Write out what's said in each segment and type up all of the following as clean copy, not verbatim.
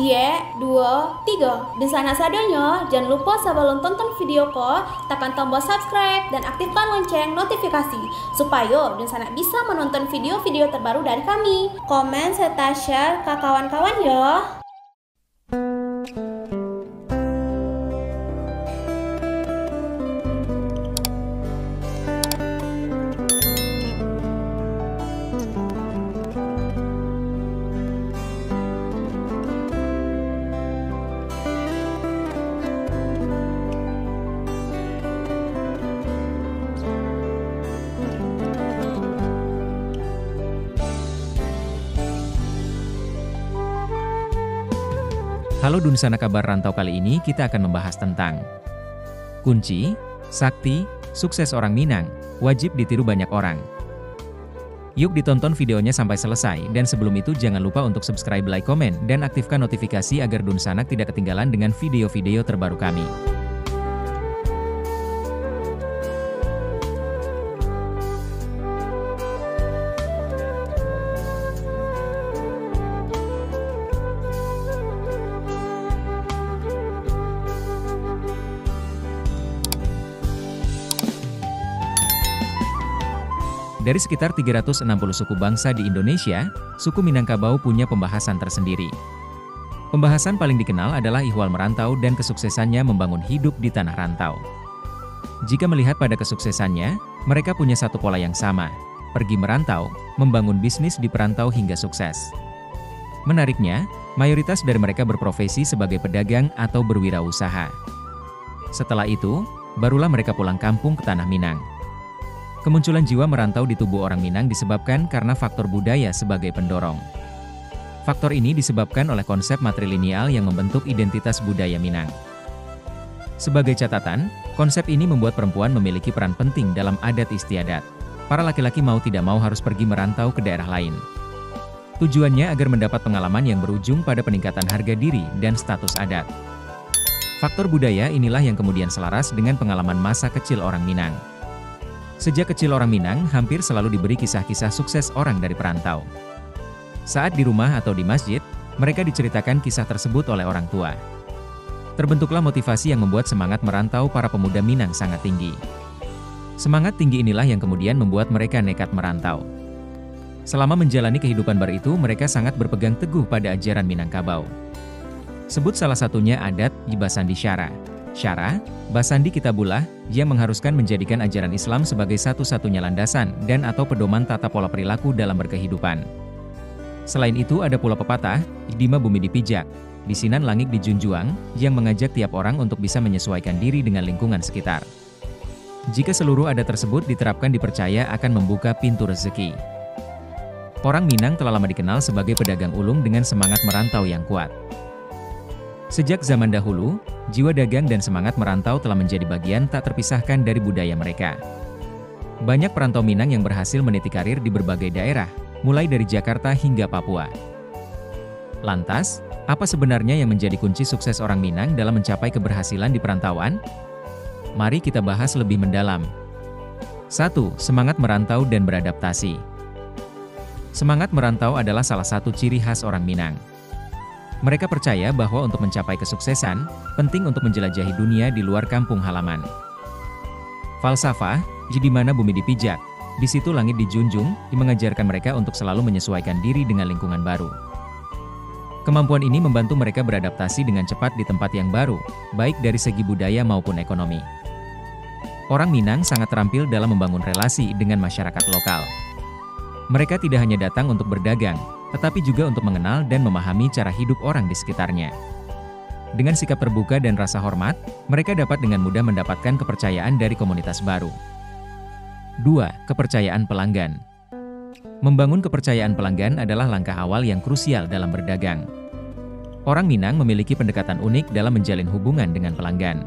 Cie, 2, 3. Di sana sadanya, jangan lupa sebelum tonton video ko, tekan tombol subscribe dan aktifkan lonceng notifikasi supaya di sana bisa menonton video-video terbaru dari kami. Komen serta share ke kawan-kawan ya. Halo Dunsana Kabar Rantau, kali ini kita akan membahas tentang kunci, sakti, sukses orang Minang, wajib ditiru banyak orang. Yuk ditonton videonya sampai selesai, dan sebelum itu jangan lupa untuk subscribe, like, komen, dan aktifkan notifikasi agar Dunsanak tidak ketinggalan dengan video-video terbaru kami. Dari sekitar 360 suku bangsa di Indonesia, suku Minangkabau punya pembahasan tersendiri. Pembahasan paling dikenal adalah ihwal merantau dan kesuksesannya membangun hidup di tanah rantau. Jika melihat pada kesuksesannya, mereka punya satu pola yang sama, pergi merantau, membangun bisnis di perantau hingga sukses. Menariknya, mayoritas dari mereka berprofesi sebagai pedagang atau berwirausaha. Setelah itu, barulah mereka pulang kampung ke tanah Minang. Kemunculan jiwa merantau di tubuh orang Minang disebabkan karena faktor budaya sebagai pendorong. Faktor ini disebabkan oleh konsep matrilineal yang membentuk identitas budaya Minang. Sebagai catatan, konsep ini membuat perempuan memiliki peran penting dalam adat istiadat. Para laki-laki mau tidak mau harus pergi merantau ke daerah lain. Tujuannya agar mendapat pengalaman yang berujung pada peningkatan harga diri dan status adat. Faktor budaya inilah yang kemudian selaras dengan pengalaman masa kecil orang Minang. Sejak kecil orang Minang hampir selalu diberi kisah-kisah sukses orang dari perantau. Saat di rumah atau di masjid, mereka diceritakan kisah tersebut oleh orang tua. Terbentuklah motivasi yang membuat semangat merantau para pemuda Minang sangat tinggi. Semangat tinggi inilah yang kemudian membuat mereka nekat merantau. Selama menjalani kehidupan baru itu, mereka sangat berpegang teguh pada ajaran Minangkabau. Sebut salah satunya adat Basandi Syara. Syara, Basandi Kitabullah, yang mengharuskan menjadikan ajaran Islam sebagai satu-satunya landasan dan atau pedoman tata pola perilaku dalam berkehidupan. Selain itu ada pula pepatah, Dima bumi dipijak, disinan langit dijunjuang, yang mengajak tiap orang untuk bisa menyesuaikan diri dengan lingkungan sekitar. Jika seluruh adat tersebut diterapkan dipercaya akan membuka pintu rezeki. Orang Minang telah lama dikenal sebagai pedagang ulung dengan semangat merantau yang kuat. Sejak zaman dahulu, jiwa dagang dan semangat merantau telah menjadi bagian tak terpisahkan dari budaya mereka. Banyak perantau Minang yang berhasil meniti karir di berbagai daerah, mulai dari Jakarta hingga Papua. Lantas, apa sebenarnya yang menjadi kunci sukses orang Minang dalam mencapai keberhasilan di perantauan? Mari kita bahas lebih mendalam. 1. Semangat merantau dan beradaptasi. Semangat merantau adalah salah satu ciri khas orang Minang. Mereka percaya bahwa untuk mencapai kesuksesan, penting untuk menjelajahi dunia di luar kampung halaman. Falsafah, di mana bumi dipijak, di situ langit dijunjung, mengajarkan mereka untuk selalu menyesuaikan diri dengan lingkungan baru. Kemampuan ini membantu mereka beradaptasi dengan cepat di tempat yang baru, baik dari segi budaya maupun ekonomi. Orang Minang sangat terampil dalam membangun relasi dengan masyarakat lokal. Mereka tidak hanya datang untuk berdagang, tetapi juga untuk mengenal dan memahami cara hidup orang di sekitarnya. Dengan sikap terbuka dan rasa hormat, mereka dapat dengan mudah mendapatkan kepercayaan dari komunitas baru. 2. Kepercayaan pelanggan. Membangun kepercayaan pelanggan adalah langkah awal yang krusial dalam berdagang. Orang Minang memiliki pendekatan unik dalam menjalin hubungan dengan pelanggan.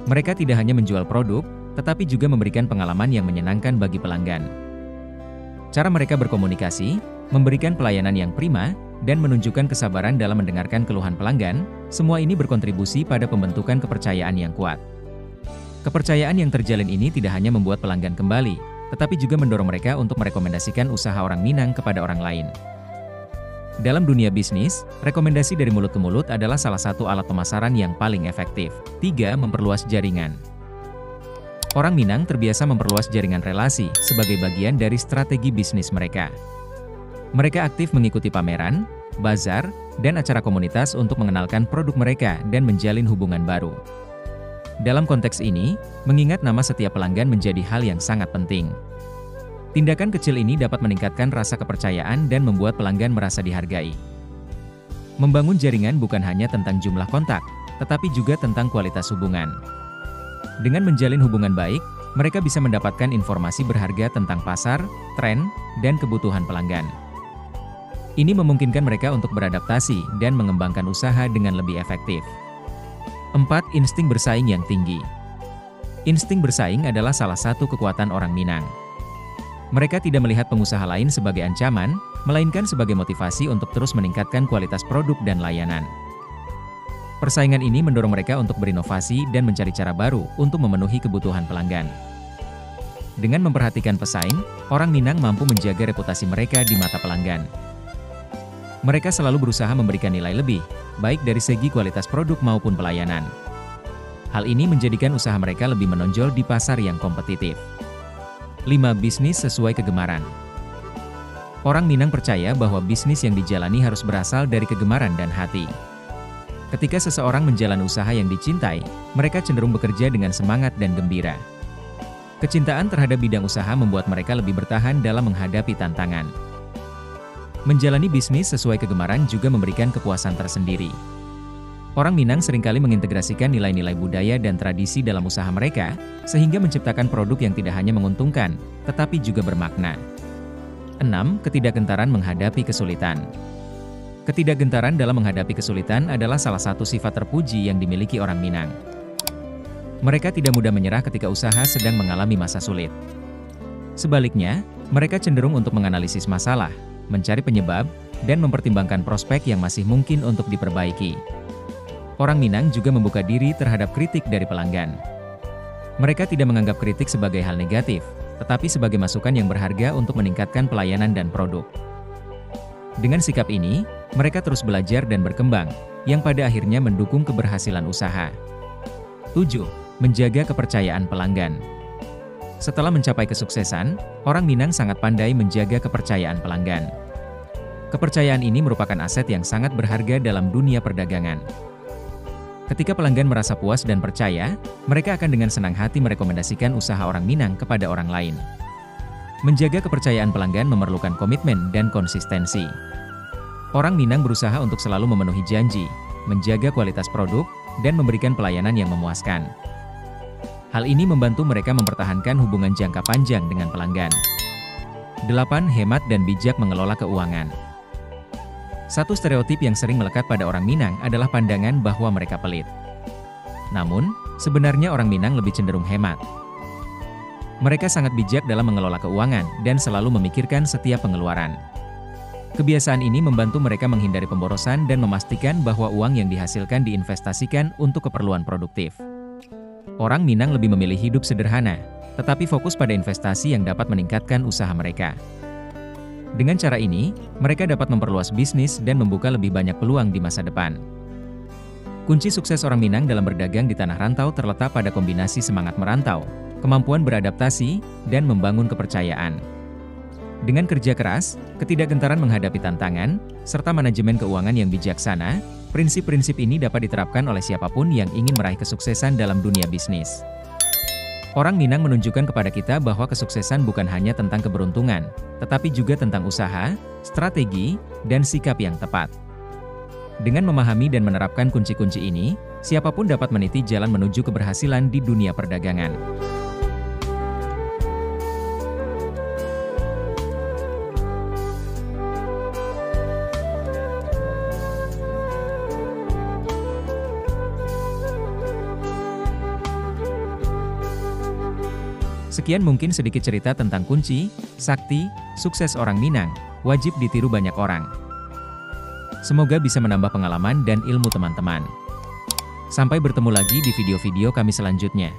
Mereka tidak hanya menjual produk, tetapi juga memberikan pengalaman yang menyenangkan bagi pelanggan. Cara mereka berkomunikasi, memberikan pelayanan yang prima, dan menunjukkan kesabaran dalam mendengarkan keluhan pelanggan, semua ini berkontribusi pada pembentukan kepercayaan yang kuat. Kepercayaan yang terjalin ini tidak hanya membuat pelanggan kembali, tetapi juga mendorong mereka untuk merekomendasikan usaha orang Minang kepada orang lain. Dalam dunia bisnis, rekomendasi dari mulut ke mulut adalah salah satu alat pemasaran yang paling efektif. 3. Memperluas jaringan. Orang Minang terbiasa memperluas jaringan relasi sebagai bagian dari strategi bisnis mereka. Mereka aktif mengikuti pameran, bazar, dan acara komunitas untuk mengenalkan produk mereka dan menjalin hubungan baru. Dalam konteks ini, mengingat nama setiap pelanggan menjadi hal yang sangat penting. Tindakan kecil ini dapat meningkatkan rasa kepercayaan dan membuat pelanggan merasa dihargai. Membangun jaringan bukan hanya tentang jumlah kontak, tetapi juga tentang kualitas hubungan. Dengan menjalin hubungan baik, mereka bisa mendapatkan informasi berharga tentang pasar, tren, dan kebutuhan pelanggan. Ini memungkinkan mereka untuk beradaptasi dan mengembangkan usaha dengan lebih efektif. 4. Insting bersaing yang tinggi. Insting bersaing adalah salah satu kekuatan orang Minang. Mereka tidak melihat pengusaha lain sebagai ancaman, melainkan sebagai motivasi untuk terus meningkatkan kualitas produk dan layanan. Persaingan ini mendorong mereka untuk berinovasi dan mencari cara baru untuk memenuhi kebutuhan pelanggan. Dengan memperhatikan pesaing, orang Minang mampu menjaga reputasi mereka di mata pelanggan. Mereka selalu berusaha memberikan nilai lebih, baik dari segi kualitas produk maupun pelayanan. Hal ini menjadikan usaha mereka lebih menonjol di pasar yang kompetitif. 5. Bisnis sesuai kegemaran. Orang Minang percaya bahwa bisnis yang dijalani harus berasal dari kegemaran dan hati. Ketika seseorang menjalani usaha yang dicintai, mereka cenderung bekerja dengan semangat dan gembira. Kecintaan terhadap bidang usaha membuat mereka lebih bertahan dalam menghadapi tantangan. Menjalani bisnis sesuai kegemaran juga memberikan kepuasan tersendiri. Orang Minang seringkali mengintegrasikan nilai-nilai budaya dan tradisi dalam usaha mereka, sehingga menciptakan produk yang tidak hanya menguntungkan, tetapi juga bermakna. 6. Ketidakgentaran menghadapi kesulitan. Ketidakgentaran dalam menghadapi kesulitan adalah salah satu sifat terpuji yang dimiliki orang Minang. Mereka tidak mudah menyerah ketika usaha sedang mengalami masa sulit. Sebaliknya, mereka cenderung untuk menganalisis masalah, mencari penyebab, dan mempertimbangkan prospek yang masih mungkin untuk diperbaiki. Orang Minang juga membuka diri terhadap kritik dari pelanggan. Mereka tidak menganggap kritik sebagai hal negatif, tetapi sebagai masukan yang berharga untuk meningkatkan pelayanan dan produk. Dengan sikap ini, mereka terus belajar dan berkembang, yang pada akhirnya mendukung keberhasilan usaha. 7. Menjaga kepercayaan pelanggan. Setelah mencapai kesuksesan, orang Minang sangat pandai menjaga kepercayaan pelanggan. Kepercayaan ini merupakan aset yang sangat berharga dalam dunia perdagangan. Ketika pelanggan merasa puas dan percaya, mereka akan dengan senang hati merekomendasikan usaha orang Minang kepada orang lain. Menjaga kepercayaan pelanggan memerlukan komitmen dan konsistensi. Orang Minang berusaha untuk selalu memenuhi janji, menjaga kualitas produk, dan memberikan pelayanan yang memuaskan. Hal ini membantu mereka mempertahankan hubungan jangka panjang dengan pelanggan. 8. Hemat dan bijak mengelola keuangan. Satu stereotip yang sering melekat pada orang Minang adalah pandangan bahwa mereka pelit. Namun, sebenarnya orang Minang lebih cenderung hemat. Mereka sangat bijak dalam mengelola keuangan dan selalu memikirkan setiap pengeluaran. Kebiasaan ini membantu mereka menghindari pemborosan dan memastikan bahwa uang yang dihasilkan diinvestasikan untuk keperluan produktif. Orang Minang lebih memilih hidup sederhana, tetapi fokus pada investasi yang dapat meningkatkan usaha mereka. Dengan cara ini, mereka dapat memperluas bisnis dan membuka lebih banyak peluang di masa depan. Kunci sukses orang Minang dalam berdagang di tanah rantau terletak pada kombinasi semangat merantau, kemampuan beradaptasi, dan membangun kepercayaan. Dengan kerja keras, ketidakgentaran menghadapi tantangan, serta manajemen keuangan yang bijaksana, prinsip-prinsip ini dapat diterapkan oleh siapapun yang ingin meraih kesuksesan dalam dunia bisnis. Orang Minang menunjukkan kepada kita bahwa kesuksesan bukan hanya tentang keberuntungan, tetapi juga tentang usaha, strategi, dan sikap yang tepat. Dengan memahami dan menerapkan kunci-kunci ini, siapapun dapat meniti jalan menuju keberhasilan di dunia perdagangan. Sekian mungkin sedikit cerita tentang kunci, sakti, sukses orang Minang, wajib ditiru banyak orang. Semoga bisa menambah pengalaman dan ilmu teman-teman. Sampai bertemu lagi di video-video kami selanjutnya.